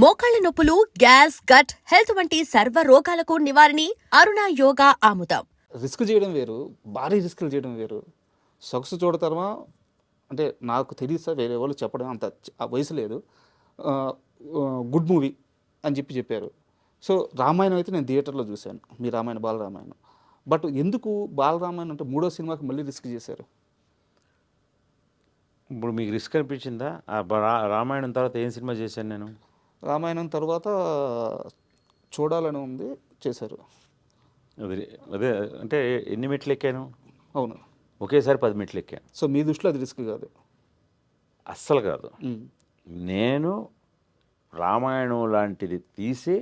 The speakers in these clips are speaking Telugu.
మోకాళ్ల నొప్పులు, గ్యాస్, గట్ హెల్త్ వంటి సర్వ రోగాలకు నివారణి అరుణ యోగా ఆముదం. రిస్క్ చేయడం వేరు, భారీ రిస్కులు చేయడం వేరు. సొగసు చూడతారమా అంటే నాకు తెలియదు సార్, వేరే వాళ్ళు చెప్పడం అంత ఆ వయసు లేదు. గుడ్ మూవీ అని చెప్పారు. సో రామాయణం అయితే నేను థియేటర్లో చూశాను, మీ రామాయణ బాలరామాయణం. బట్ ఎందుకు బాలరామాయణం అంటే మూడో సినిమాకి మళ్ళీ రిస్క్ చేశారు? ఇప్పుడు మీకు రిస్క్ అనిపించిందా? రామాయణం తర్వాత ఏం సినిమా చేశాను నేను? రామాయణం తర్వాత చూడాలని ఉంది, చేశారు. అదే అదే అంటే ఎన్ని మెట్లు ఎక్కాను? అవును, ఒకేసారి 10 మెట్లు ఎక్కాను. సో మీ దృష్టిలో అది రిస్క్ కాదు? అస్సలు కాదు. నేను రామాయణం లాంటిది తీసి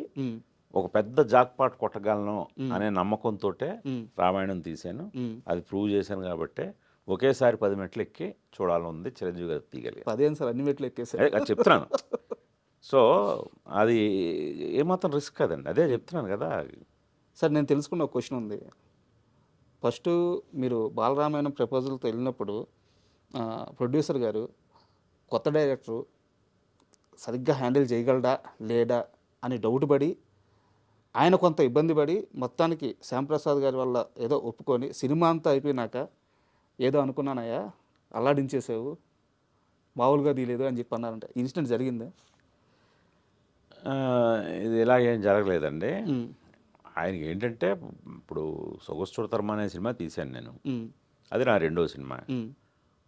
ఒక పెద్ద జాక్పాట్ కొట్టగలను అనే నమ్మకంతో రామాయణం తీశాను. అది ప్రూవ్ చేశాను కాబట్టి ఒకేసారి 10 మెట్లు ఎక్కి చూడాలని ఉంది. చిరంజీవి గారు తీయగలిగారు. 10 సార్ అన్ని మెట్లు ఎక్కేసారు. అది చెప్తున్నాను. సో అది ఏమాత్రం రిస్క్ కదండి, అదే చెప్తున్నాను కదా సార్. నేను తెలుసుకున్న ఒక క్వశ్చన్ ఉంది. ఫస్ట్ మీరు బాలరామాయణం ప్రపోజల్తో వెళ్ళినప్పుడు ప్రొడ్యూసర్ గారు కొత్త డైరెక్టరు సరిగ్గా హ్యాండిల్ చేయగలడా లేడా అని డౌట్ పడి, ఆయన కొంత ఇబ్బంది పడి మొత్తానికి శ్యాంప్రసాద్ గారి వల్ల ఏదో ఒప్పుకొని సినిమా అంతా అయిపోయినాక ఏదో అనుకున్నానయ్యా అల్లాడించేసావు, మామూలుగా తీయలేదు అని చెప్పి అన్నారంటే ఇన్సిడెంట్ జరిగిందా? ఇది ఇలాగేం జరగలేదండి. ఆయనకి ఏంటంటే ఇప్పుడు సొగసు చూడతరమా అనే సినిమా తీశాను నేను, అది నా రెండో సినిమా.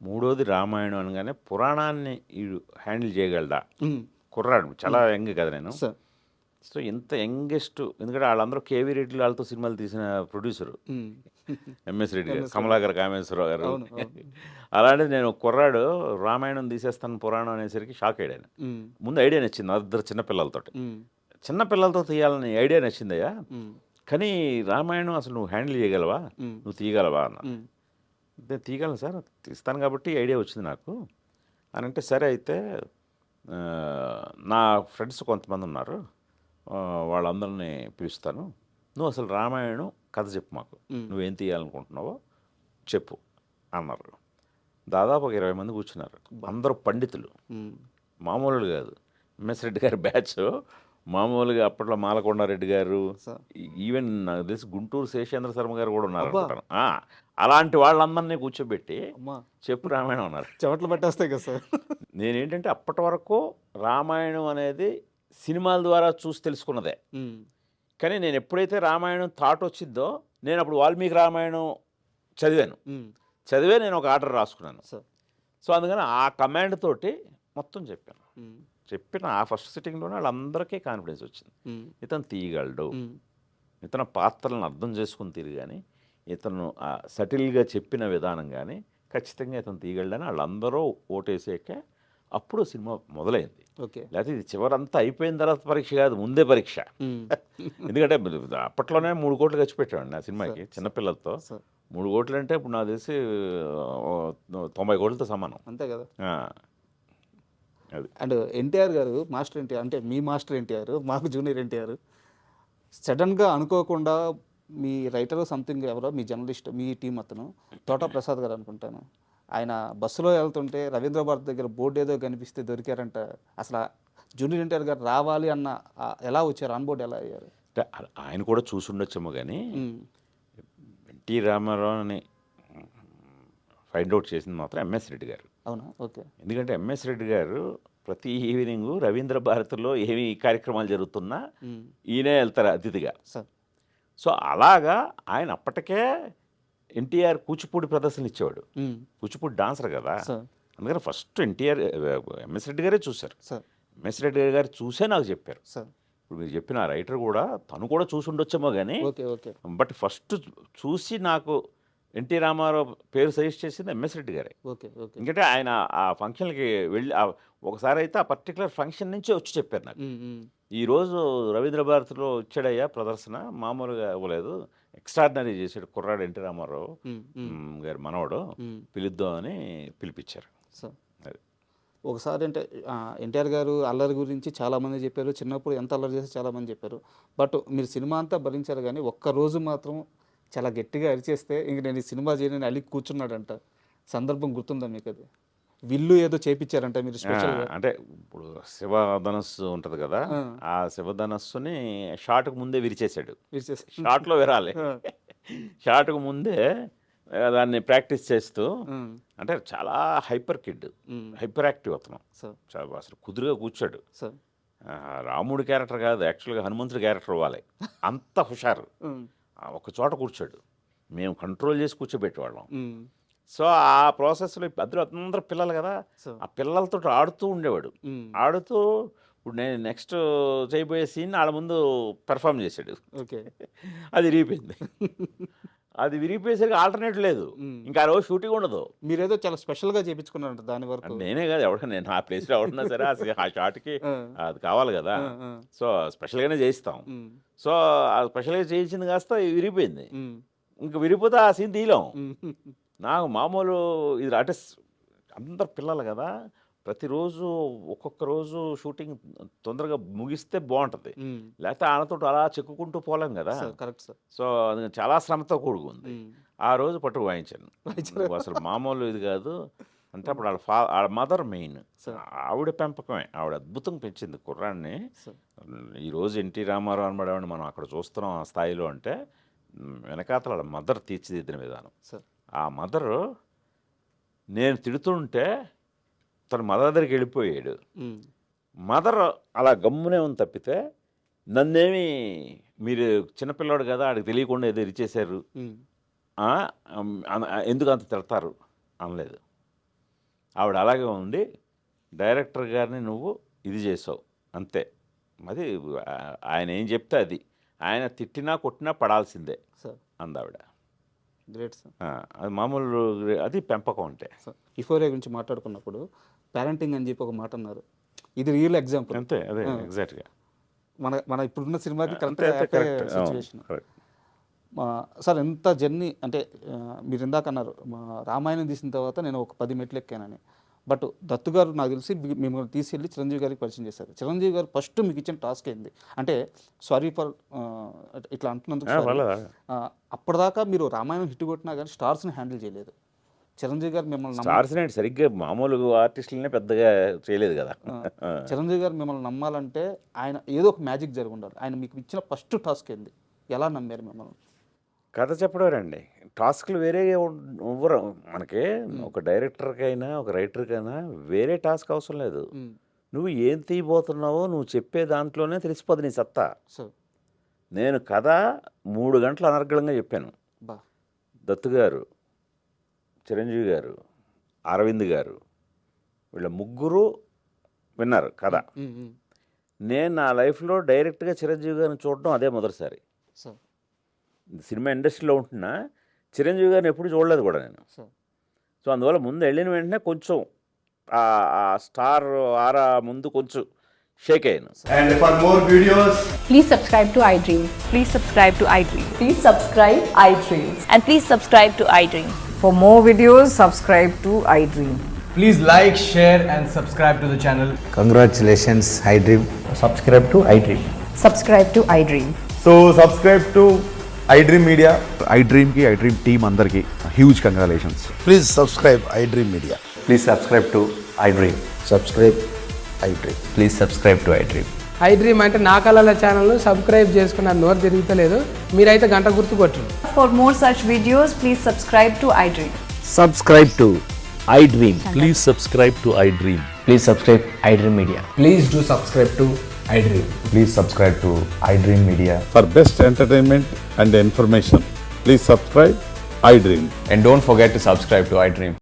మూడోది రామాయణం అనగానే పురాణాన్ని వీడు హ్యాండిల్ చేయగలడా, కుర్రాడు చాలా యంగ్ కదా నేను. సో ఇంత యంగెస్ట్, ఎందుకంటే వాళ్ళందరూ కేవీ రెడ్డి వాళ్ళతో సినిమాలు తీసిన ప్రొడ్యూసరు ఎంఎస్ రెడ్డి గారు, కమలాకర్ కామేశ్వరరావు గారు. అలాంటిది నేను కుర్రాడు రామాయణం తీసేస్తాను పురాణం అనేసరికి షాక్ అయ్యాను. ముందు ఐడియా నచ్చింది, ఇద్దరు చిన్నపిల్లలతో తీయాలని ఐడియా నచ్చిందయ్యా, కానీ రామాయణం అసలు నువ్వు హ్యాండిల్ చేయగలవా, నువ్వు తీయగలవా అన్న. నేను తీయగలను సార్, తీస్తాను కాబట్టి ఐడియా వచ్చింది నాకు అని అంటే, సరే అయితే నా ఫ్రెండ్స్ కొంతమంది ఉన్నారు, వాళ్ళందరినీ పిలుస్తాను, నువ్వు అసలు రామాయణం కథ చెప్పు మాకు, నువ్వేం తీయాలనుకుంటున్నావో చెప్పు అన్నారు. దాదాపు ఒక 20 మంది కూర్చున్నారు, అందరూ పండితులు, మామూలు కాదు. ఎంఎస్ రెడ్డి గారి బ్యాచ్ మామూలుగా అప్పట్లో మాలకొండారెడ్డి గారు, ఈవెన్ నాకు తెలిసి గుంటూరు శేషేంద్ర శర్మ గారు కూడా ఉన్నారు అనుకుంటాను. అలాంటి వాళ్ళందరినీ కూర్చోబెట్టి చెప్పు రామాయణం అన్నారు. చెవట్లు పట్టేస్తాయి కదా సార్. నేనేంటంటే అప్పటి వరకు రామాయణం అనేది సినిమాల ద్వారా చూసి తెలుసుకున్నదే, కానీ నేను ఎప్పుడైతే రామాయణం థాట్ వచ్చిందో నేను అప్పుడు వాల్మీకి రామాయణం చదివే నేను ఒక ఆర్డర్ రాసుకున్నాను. సో అందుకని ఆ కమాండ్ తోటి మొత్తం చెప్పిన ఆ ఫస్ట్ సిట్టింగ్లోనే వాళ్ళందరికీ కాన్ఫిడెన్స్ వచ్చింది, ఇతను తీయగలడు, ఇతను పాత్రలను అర్థం చేసుకుని తీరు, కానీ ఇతను సటిల్గా చెప్పిన విధానం కానీ ఖచ్చితంగా ఇతను తీయగలడని వాళ్ళందరూ ఓటేసాక అప్పుడు సినిమా మొదలైంది. లేకపోతే ఇది చివరంతా అయిపోయిన తర్వాత పరీక్ష కాదు, ముందే పరీక్ష. ఎందుకంటే అప్పట్లోనే 3 కోట్లు ఖర్చు పెట్టామండి ఆ సినిమాకి, చిన్నపిల్లలతో. 3 కోట్లు అంటే ఇప్పుడు నాకు తెలిసి 90 కోట్లతో సమానం, అంతే కదా. అండ్ ఎన్టీఆర్ గారు, మాస్టర్ ఎన్టీఆర్ అంటే మీ మాస్టర్ ఎన్టీఆర్, మాకు జూనియర్ ఎన్టీఆర్, సడన్గా అనుకోకుండా మీ రైటర్ సంథింగ్ ఎవరో మీ జర్నలిస్ట్ మీ టీం అతను తోట ప్రసాద్ గారు అనుకుంటాను, ఆయన బస్సులో వెళ్తుంటే రవీంద్ర భారతి దగ్గర బోర్డు ఏదో కనిపిస్తే దొరికారంట. అసలు జూనియర్ ఎన్టీఆర్ గారు రావాలి అన్న ఎలా వచ్చారు, ఆన్ బోర్డు ఎలా అయ్యారు? ఆయన కూడా చూసి ఉండొచ్చేమో, కానీ ఎన్టీ రామారావుని ఫైండ్ అవుట్ చేసింది మాత్రం ఎంఎస్ రెడ్డి గారు. అవునా? ఓకే. ఎందుకంటే ఎంఎస్ రెడ్డి గారు ప్రతి ఈవినింగ్ రవీంద్ర భారతిలో ఏమి కార్యక్రమాలు జరుగుతున్నా ఈయనే వెళ్తారు అతిథిగా. సో అలాగా ఆయన అప్పటికే ఎన్టీఆర్ కూచిపూడి ప్రదర్శన ఇచ్చేవాడు, కూచిపూడి డాన్సర్ కదా. అందుకని ఫస్ట్ ఎంఎస్ రెడ్డి గారే చూశారు. ఎంఎస్ రెడ్డి గారు చూసే నాకు చెప్పారు. ఇప్పుడు మీరు చెప్పిన రైటర్ కూడా తను కూడా చూసి ఉండొచ్చేమో, కానీ బట్ ఫస్ట్ చూసి నాకు ఎన్టీ రామారావు పేరు సజెస్ట్ చేసింది ఎంఎస్ రెడ్డి గారే. ఎందుకంటే ఆయన ఆ ఫంక్షన్కి వెళ్ళి ఒకసారి అయితే ఆ పర్టికులర్ ఫంక్షన్ నుంచే వచ్చి చెప్పారు నాకు, ఈరోజు రవీంద్ర భారతిలో వచ్చాడయ్యా ప్రదర్శన, మామూలుగా ఇవ్వలేదు, ఎక్స్ట్రాడినరీ చేశాడు కుర్రాడు ఎన్టీ రామారావు గారి మనవడు, పిలుద్దామని పిలిపించారు. ఒకసారి అంటే ఎన్టీఆర్ గారు అల్లరి గురించి చాలామంది చెప్పారు, చిన్నప్పుడు ఎంత అల్లరి చేసి చాలామంది చెప్పారు. బట్ మీరు సినిమా అంతా భరించారు, కానీ ఒక్కరోజు మాత్రం చాలా గట్టిగా అరిచేస్తే ఇంక నేను ఈ సినిమా చేయని అలిగి కూర్చున్నాడంట. సందర్భం గుర్తుందా మీకు? అది విల్లు ఏదో చేపించారంటే మీరు స్పెషల్ అంటే ఇప్పుడు శివధనస్సు ఉంటుంది కదా, ఆ శివధనస్సుని షాట్కు ముందే విరిచేశాడు. షాట్లో విరాలి, షాట్కు ముందే దాన్ని ప్రాక్టీస్ చేస్తూ, అంటే చాలా హైపర్ కిడ్, హైపర్ యాక్టివ్ అతను, అసలు కుదురుగా కూర్చోడు. రాముడి క్యారెక్టర్ కాదు, యాక్చువల్గా హనుమంతుడి క్యారెక్టర్ ఇవ్వాలి, అంత హుషారు. ఒక చోట కూర్చోడు, మేము కంట్రోల్ చేసి కూర్చోబెట్టేవాళ్ళం. సో ఆ ప్రాసెస్లో అందులో అందరూ పిల్లలు కదా, ఆ పిల్లలతో ఆడుతూ ఉండేవాడు. ఆడుతూ ఇప్పుడు నేను నెక్స్ట్ చేయబోయే సీన్ వాళ్ళ ముందు పెర్ఫామ్ చేశాడు. ఓకే, అది విరిగిపోయింది. అది విరిగిపోయేసరికి ఆల్టర్నేట్ లేదు, ఇంకా ఆ రోజు షూటింగ్ ఉండదు. మీరేదో చాలా స్పెషల్గా చేయించుకున్నారంట దాని వరకు. నేనే కాదు, ఎవరికైనా నేను ఆ ప్లేస్లో ఎవరన్నా సరే ఆ షాట్కి అది కావాలి కదా, సో స్పెషల్గానే చేయిస్తాం. సో ఆ స్పెషల్గా చేయించింది కాస్త విరిగిపోయింది. ఇంకా విరిగిపోతే ఆ సీన్ తీయలేం. నాకు మామూలు ఇది అంటే అందరు పిల్లలు కదా, ప్రతిరోజు ఒక్కొక్క రోజు షూటింగ్ తొందరగా ముగిస్తే బాగుంటుంది, లేకపోతే వాళ్ళతో అలా చెక్కుకుంటూ పోలేం కదా. Correct sir. సో అది చాలా శ్రమతో కూడుకుంది. ఆ రోజు పట్టుకు వాయించాను, అసలు మామూలు ఇది కాదు. అంటే అప్పుడు వాళ్ళ మదర్ మెయిన్, ఆవిడ పెంపకమే, ఆవిడ అద్భుతంగా పెంచింది కుర్రాన్ని. ఈరోజు ఎన్టీ రామారావు అనబడేవాడిని మనం అక్కడ చూస్తున్నాం ఆ స్థాయిలో, అంటే వెనకాతల వాళ్ళ మదర్ తీర్చిదిద్దిన విధానం. ఆ మదరు నేను తిడుతుంటే తన మదర్ దగ్గరికి వెళ్ళిపోయాడు. మదర్ అలా గమ్మునే ఉంది తప్పితే నన్నేమి మీరు చిన్నపిల్లాడు కదా ఆడికి తెలియకుండా ఏదో ఇరిచేశారు, ఎందుకు అంత తిడతారు అనలేదు. ఆవిడ అలాగే ఉంది, డైరెక్టర్ గారిని నువ్వు ఇది చేసావు అంతే, అది ఆయన ఏం చెప్తే అది, ఆయన తిట్టినా కొట్టినా పడాల్సిందే అందావిడ. Great sir. అది మామూలు, అది పెంపకం అంటే. ఇఫోరియా గురించి మాట్లాడుకున్నప్పుడు పేరెంటింగ్ అని చెప్పి ఒక మాట అన్నారు, ఇది రియల్ ఎగ్జాంపుల్. అంతే, అదే ఎగ్జాక్ట్గా మన ఇప్పుడున్న సినిమాకి కరెక్ట్ సిచ్యువేషన్. సార్ ఎంత జర్నీ అంటే మీరు ఇందాక అన్నారు రామాయణం తీసిన తర్వాత నేను ఒక 10 మెట్లు ఎక్కానని, బట్ దత్తు గారు నాకు తెలిసి మిమ్మల్ని తీసుకెళ్ళి చిరంజీవి గారికి పరిచయం చేశారు. చిరంజీవి గారు ఫస్ట్ మీకు ఇచ్చిన టాస్క్ ఏంది అంటే, సారీ ఫర్ ఇట్లా అంటున్నందుకు, అప్పటిదాకా మీరు రామాయణం హిట్ కొట్టినా కానీ స్టార్స్ని హ్యాండిల్ చేయలేదు. చిరంజీవి గారు మిమ్మల్ని స్టార్స్ని సరిగ్గా మామూలు ఆర్టిస్టులనే పెద్దగా చేయలేదు కదా. చిరంజీవి గారు మిమ్మల్ని నమ్మాలంటే ఆయన ఏదో ఒక మ్యాజిక్ జరిగి ఉండాలి. ఆయన మీకు ఇచ్చిన ఫస్ట్ టాస్క్ ఏంది, ఎలా నమ్మారు మిమ్మల్ని? కథ చెప్పడమేనండి, టాస్క్లు వేరే ఇవ్వరు మనకి. ఒక డైరెక్టర్కైనా ఒక రైటర్కైనా వేరే టాస్క్ అవసరం లేదు. నువ్వు ఏం తీయబోతున్నావో నువ్వు చెప్పే దాంట్లోనే తెలిసిపోదు నీ సత్తా. నేను కథ 3 గంటలు అనర్గళంగా చెప్పాను. దత్తు గారు, చిరంజీవి గారు, అరవింద్ గారు, వీళ్ళ ముగ్గురు విన్నారు కథ. నేను నా లైఫ్లో డైరెక్ట్గా చిరంజీవి గారిని చూడడం అదే మొదటిసారి. సినిమా ఇండస్ట్రీలో ఉంటున్నా చిరంజీవి గారిని ఎప్పుడు చూడలేదు కూడా నేను. సో అందువల్ల ముందు వెళ్ళిన వెంటనే కొంచెం ఆ స్టార్ ఆరా ముందు కొంచెం షేక్ అయ్యాను. And for more videos, please subscribe to iDream. Please subscribe to iDream. Please subscribe iDream. And please subscribe to iDream. For more videos, subscribe to iDream. please like, share and subscribe to the channel. Congratulations, iDream. Subscribe to iDream. Subscribe to iDream. So subscribe to iDream Media. iDream ki iDream team andarki huge congratulations. Please subscribe iDream Media. Please subscribe to iDream. Subscribe iDream. Please subscribe to iDream. iDream అంటే నా కళల ఛానల్ను సబ్స్క్రైబ్ చేసుకున్న నోరు తిరుగుతలేదు, మీరైతే గంట గుర్తు కొట్టండి. For more such videos, please subscribe to iDream. Subscribe to iDream. Please subscribe to iDream. Please subscribe iDream Media. Please do subscribe to iDream. Please subscribe to iDream Media. For best entertainment and information, please subscribe iDream. And don't forget to subscribe to iDream.